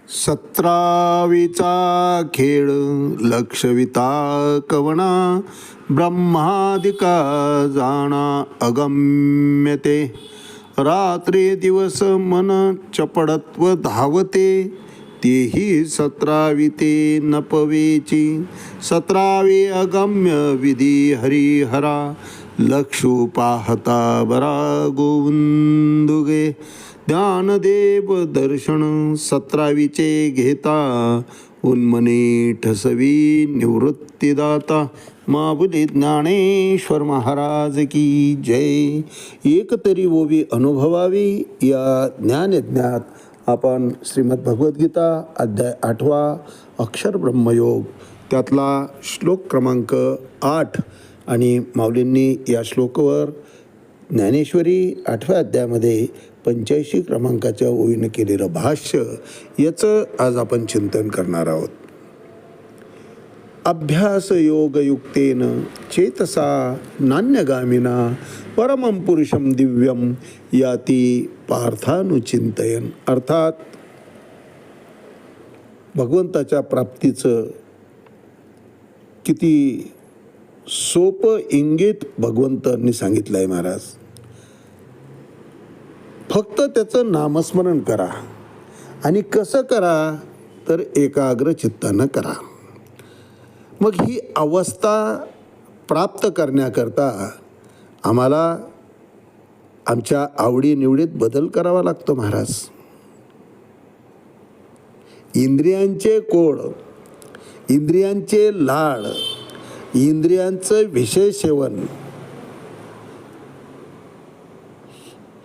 17वीचा खेळ लक्षविता कवना ब्रह्मादिका जाणा अगम्यते रात्री दिवस मन चपळत्व धावते तेही 17वीते नपवेची 17वी अगम्य विधी हरिहरा लक्षू पाहता बरा गोविंदुगे ज्ञानदेव दर्शन 17वीचे घेता उन्मनी ठसवी निवृत्तीदाता माऊली ज्ञानेश्वर महाराज की जय. एक तरी ओवी अनुभवावी या ज्ञानयज्ञात आपण श्रीमद भगवद्गीता अध्याय 8 अक्षर ब्रह्मयोग त्यातला श्लोक क्रमांक 8 आणि माऊलींनी या श्लोकावर ज्ञानेश्वरी 8व्या अध्यायामध्ये 85 क्रमांकाच्या ओळीनं केलेलं भाष्य याचं आज आपण चिंतन करणार आहोत. अभ्यास योगयुक्तेन चेतसा नान्यगामिना परमं पुरुषं दिव्यं याती पार्थानुचिंतयन. अर्थात भगवंताच्या प्राप्तीचं किती सोपं इंगित भगवंतांनी सांगितलं आहे महाराज. फक्त त्याचं नामस्मरण करा आणि कसं करा तर एकाग्र चित्तानं करा. मग ही अवस्था प्राप्त करण्याकरता आम्हाला आमच्या आवडीनिवडीत बदल करावा लागतो महाराज. इंद्रियांचे कोड, इंद्रियांचे लाड, इंद्रियांचं विषय सेवन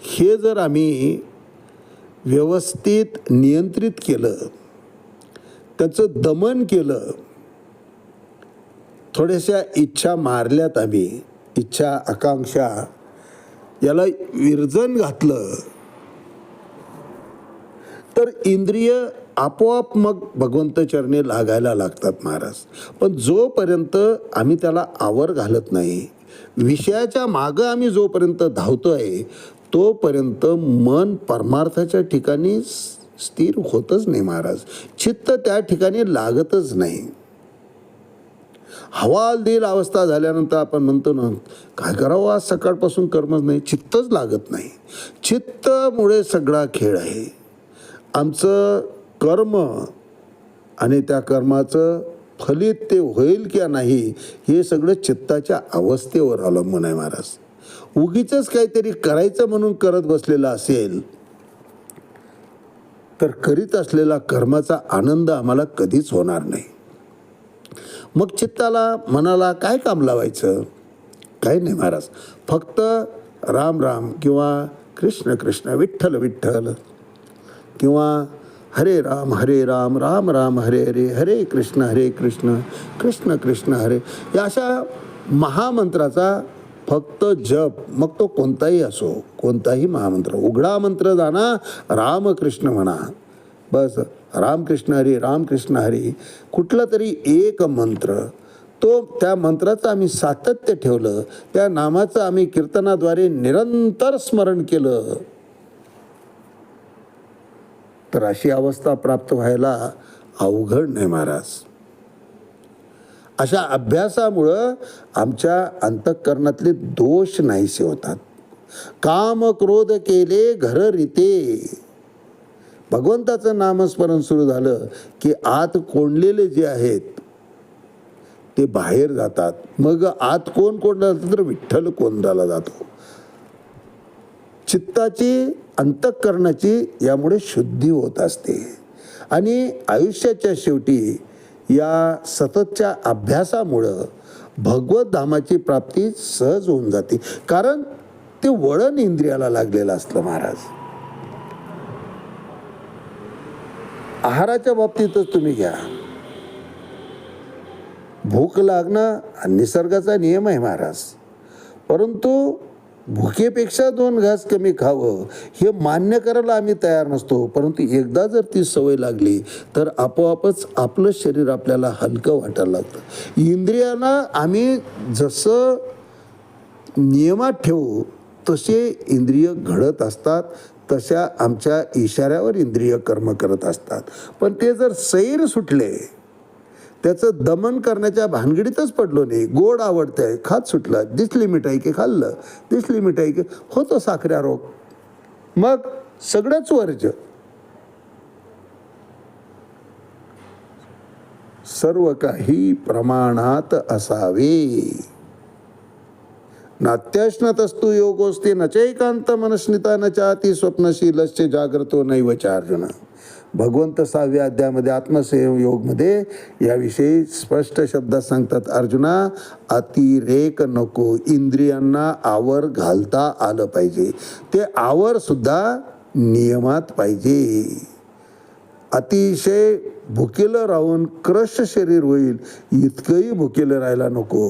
हे जर आम्ही व्यवस्थित नियंत्रित केलं, त्याचं दमन केलं, थोड्याशा इच्छा मारल्यात आम्ही, इच्छा आकांक्षा याला विरजन घातलं तर इंद्रिय आपोआप मग भगवंत चरणी लागायला लागतात महाराज. पण जोपर्यंत आम्ही त्याला आवर घालत नाही, विषयाच्या मागं आम्ही जोपर्यंत धावतोय तोपर्यंत मन परमार्थाच्या ठिकाणी स्थिर होतच नाही महाराज. चित्त त्या ठिकाणी लागतच नाही. हवालदिल अवस्था झाल्यानंतर आपण म्हणतो ना, काय करावं आज सकाळपासून कर्मच नाही, चित्तच लागत नाही. चित्तामुळे सगळा खेळ आहे. आमचं कर्म आणि त्या कर्माचं फलित ते होईल किंवा नाही हे सगळं चित्ताच्या अवस्थेवर अवलंबून आहे महाराज. उगीचच काहीतरी करायचं म्हणून करत बसलेला असेल तर करीत असलेला कर्माचा आनंद आम्हाला कधीच होणार नाही. मग चित्ताला मनाला काय काम लावायचं? काही नाही महाराज. फक्त राम राम किंवा कृष्ण कृष्ण विठ्ठल विठ्ठल किंवा हरे राम राम राम हरे हरे हरे कृष्ण कृष्ण कृष्ण हरे या अशा महामंत्राचा फक्त जप. मग तो कोणताही असो, कोणताही महामंत्र, उघडा मंत्र जाणा रामकृष्ण म्हणा. बस रामकृष्ण हरी कुठला तरी एक मंत्र, तो त्या मंत्राचं आम्ही सातत्य ठेवलं, त्या नामाचं आम्ही कीर्तनाद्वारे निरंतर स्मरण केलं तर अशी अवस्था प्राप्त व्हायला अवघड नाही महाराज. अशा अभ्यासामुळं आमच्या अंतःकरणातले दोष नाहीसे होतात. काम क्रोध केले घर रीते. भगवंताचं नामस्मरण सुरू झालं की आत कोंडलेले जे आहेत ते बाहेर जातात. मग आत कोण कोंडला जातं तर विठ्ठल कोंडाला जातो. चित्ताची अंतःकरणाची यामुळे शुद्धी होत असते आणि आयुष्याच्या शेवटी या सततच्या अभ्यासामुळं भगवत धामाची प्राप्ती सहज होऊन जाते. कारण ते वळण इंद्रियाला लागलेलं असतं महाराज. आहाराच्या बाबतीतच तुम्ही घ्या. भूक लागणं निसर्गाचा नियम आहे महाराज. परंतु भुकेपेक्षा 2 घास कमी खावं हे मान्य करायला आम्ही तयार नसतो. परंतु एकदा जर ती सवय लागली तर आपोआपच आपलं शरीर आपल्याला हलकं वाटायला लागतं. इंद्रियांना आम्ही जसं नियमात ठेवू तसे इंद्रिय घडत असतात, तशा आमच्या इशाऱ्यावर इंद्रिय कर्म करत असतात. पण ते जर सैर सुटले, त्याचं दमन करण्याच्या भानगडीतच पडलो नाही, गोड आवडतंय खात सुटला, दिसली मिठाई की खाल्लं, दिसली मिठाई की होतो साखऱ्या रोग, मग सगळंच वर्ज. सर्व काही प्रमाणात असावे. नात्यश्नतस्तु योगोस्ते न चैकांत मनस्निता न चाती स्वप्नशीलस्य जाग्रतो नैवचार्जुन. भगवंत 6व्या अध्यायामध्ये आत्मसंयोगमध्ये याविषयी स्पष्ट शब्दात सांगतात, अर्जुना अतिरेक नको, इंद्रियांना आवर घालता आलं पाहिजे, ते आवर सुद्धा नियमात पाहिजे. अतिशय भुकेलं राहून क्रश शरीर होईल इतकंही भुकेलं राहायला नको,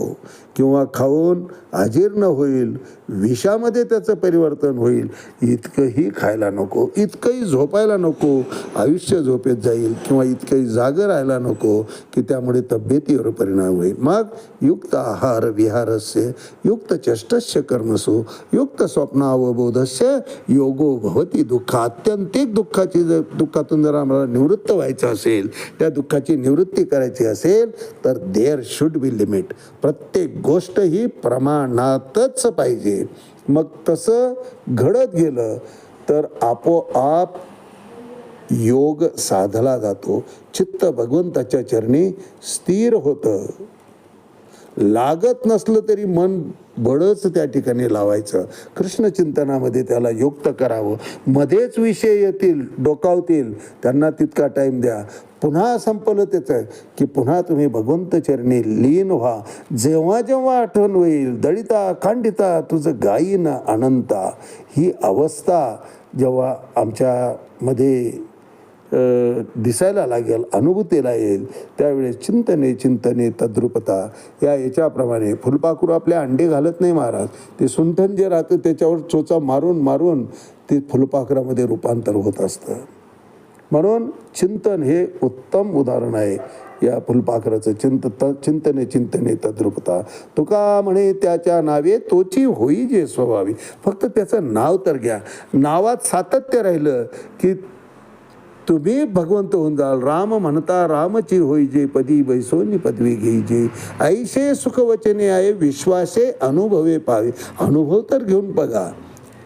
किंवा खाऊन अजीर्ण होईल, विषामध्ये त्याचं परिवर्तन होईल इतकंही खायला नको, इतकंही झोपायला नको, आयुष्य झोपेत जाईल, किंवा इतकंही जागं राहायला नको की त्यामुळे तब्येतीवर परिणाम होईल. मग युक्त आहार विहारस्य युक्त चेष्टस्य कर्मसु युक्त स्वप्नावबोधस्य योगो भवती. दुःख आत्यंतिक दुःखातून जर आम्हाला निवृत्त व्हायचं असेल, त्या दुःखाची निवृत्ती करायची असेल तर देअर शुड बी लिमिट. प्रत्येक गोष्ट ही प्रमाणातच पाहिजे. मग तसं घडत गेलं तर आपोआप योग साधला जातो, चित्त भगवंताच्या चरणी स्थिर होतं. लागत नसलं तरी मन बळच त्या ठिकाणी लावायचं, कृष्ण चिंतनामध्ये त्याला युक्त करावं. मध्येच विषय येतील, डोकावतील, त्यांना तितका टाईम द्या. पुन्हा संपलं त्याचं की पुन्हा तुम्ही भगवंत चरणी लीन व्हा. जेव्हा जेव्हा आठवण होईल, दळिता खांडिता तुझं गायीन अनंता, ही अवस्था जेव्हा आमच्यामध्ये दिसायला लागेल, अनुभूतीला येईल, त्यावेळेस चिंतने तद्रुपता याच्याप्रमाणे फुलपाखरू आपल्या अंडे घालत नाही महाराज, ते सुंठण जे राहतं त्याच्यावर चोचा मारून मारून ते फुलपाखरामध्ये रूपांतर होत असतं. म्हणून चिंतन हे उत्तम उदाहरण आहे या फुलपाखराचं. चिंतने तद्रुपता. तुका म्हणे त्याच्या नावे तोची होई जे स्वभावी. फक्त त्याचं नाव तर घ्या, नावात सातत्य राहिलं की तुम्ही भगवंत होऊन जाल. राम म्हणता रामची होई जे पदी बैसोनी पदवी घेईजे. ऐशे सुखवचने आहे विश्वासे अनुभवे पावे. अनुभव तर घेऊन बघा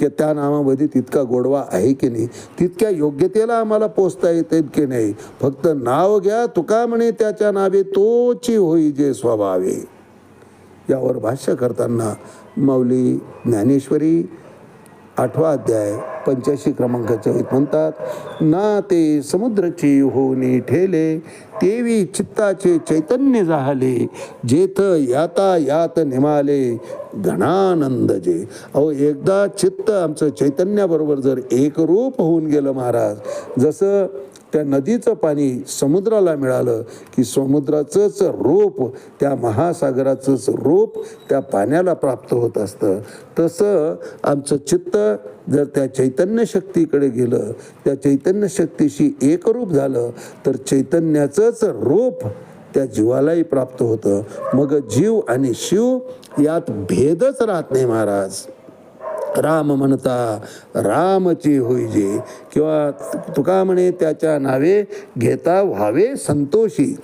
की त्या नामामध्ये तितका गोडवा आहे की नाही, तितक्या योग्यतेला आम्हाला पोचता येते की नाही. फक्त नाव घ्या. तुका म्हणे त्याच्या नावे तोची होई जे स्वभावे. यावर भाष्य करताना माऊली ज्ञानेश्वरी 8वा अध्याय 85 क्रमांकाच्या वेळी म्हणतात, ना ते समुद्रची होनी ठेले तेवी चित्ताचे चैतन्य जाहले जेथ याता यात निमाले घनानंद जे. अहो एकदा चित्त आमचं चैतन्याबरोबर जर एकरूप होऊन गेलं महाराज, जसं त्या नदीचं पाणी समुद्राला मिळालं की समुद्राचंच रूप, त्या महासागराचंच रूप त्या पाण्याला प्राप्त होत असतं, तसं आमचं चित्त जर त्या चैतन्य शक्तीकडे गेलं, त्या चैतन्य शक्तीशी एकरूप झालं तर चैतन्याचंच रूप त्या जीवालाही प्राप्त होतं. मग जीव आणि शिव यात भेदच राहत नाही महाराज. राम म्हणता रामची होईजे, किंवा तुका म्हणे त्याच्या नावे घेता व्हावे संतोषी.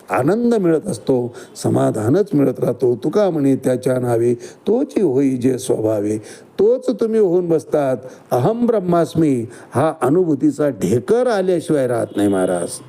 आनंद मिळत असतो, समाधानच मिळत राहतो. तुका म्हणे त्याच्या नावे तोची होई जे स्वभावे. तोच तुम्ही होऊन बसतात. अहम ब्रह्मास्मी हा अनुभूतीचा ढेकर आल्याशिवाय राहत नाही महाराज.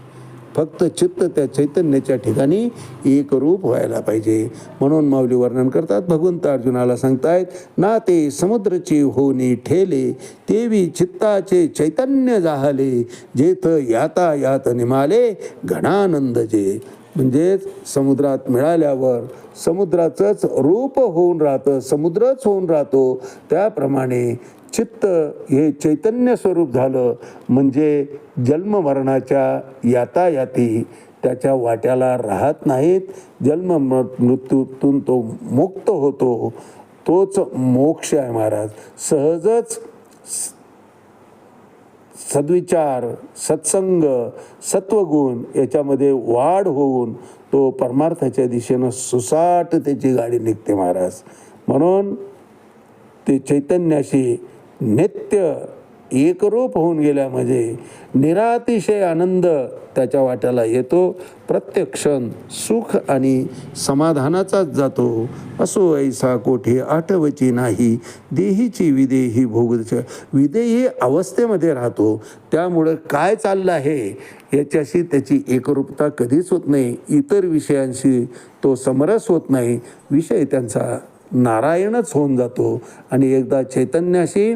फक्त चित्त त्या चैतन्याच्या ठिकाणी एकरूप व्हायला पाहिजे. म्हणून माऊली वर्णन करतात, भगवंत अर्जुनाला सांगतायत, ना ते समुद्रची होनी ठेले तेवी चित्ताचे चैतन्य जाहले जेथ याता यात निमाले घनानंद जे. म्हणजेच समुद्रात मिळाल्यावर समुद्राचंच रूप होऊन राहतं, समुद्रच होऊन राहतो. त्याप्रमाणे चित्त हे चैतन्य स्वरूप झालं म्हणजे जन्म मरणाच्या यातायाती त्याच्या वाट्याला राहत नाहीत. जन्म मृत्यूतून तो मुक्त होतो. तोच मोक्ष आहे महाराज. सहजच सद्विचार, सत्संग, सत्वगुण याच्यामध्ये वाढ होऊन तो परमार्थाच्या दिशेनं सुसाट त्याची गाडी निघते महाराज. म्हणून ते चैतन्याशी नित्य एकरूप होऊन गेल्या म्हणजे निरातिशय आनंद त्याच्या वाट्याला येतो. प्रत्येक क्षण सुख आणि समाधानाचाच जातो. असो ऐसा कोठे आठवची नाही, देहीची विदेही भोगच. विदेही अवस्थेमध्ये राहतो, त्यामुळं काय चाललं आहे याच्याशी त्याची एकरूपता कधीच होत नाही. इतर विषयांशी तो समरस होत नाही. विषय त्यांचा नारायणच होऊन जातो. आणि एकदा चैतन्याशी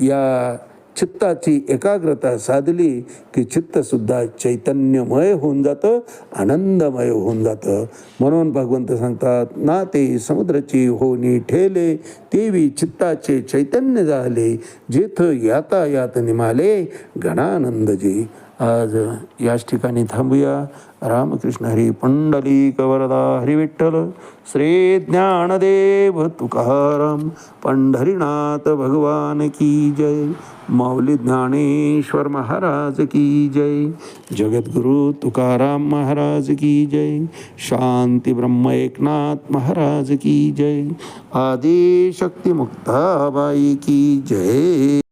या चित्ताची एकाग्रता साधली की चित्तसुद्धा चैतन्यमय होऊन जातं, आनंदमय होऊन जातं. म्हणून भगवंत सांगतात, ना ते समुद्राची होनी ठेले, तेवी चित्ताचे चैतन्य झाले, जेथ यातायात निमाले गणानंद जे. आज याच ठिकाणी थांबूया. रामकृष्ण हरी पुंडलिक वरदा हरी विठ्ठल. श्री ज्ञानदेव तुकाराम पंढरीनाथ भगवान की जय. माऊली ज्ञानेश्वर महाराज की जय. जगद्गुरु तुकाराम महाराज की जय. शांती ब्रह्म एकनाथ महाराज की जय. आदिशक्ती मुक्ताबाई की जय.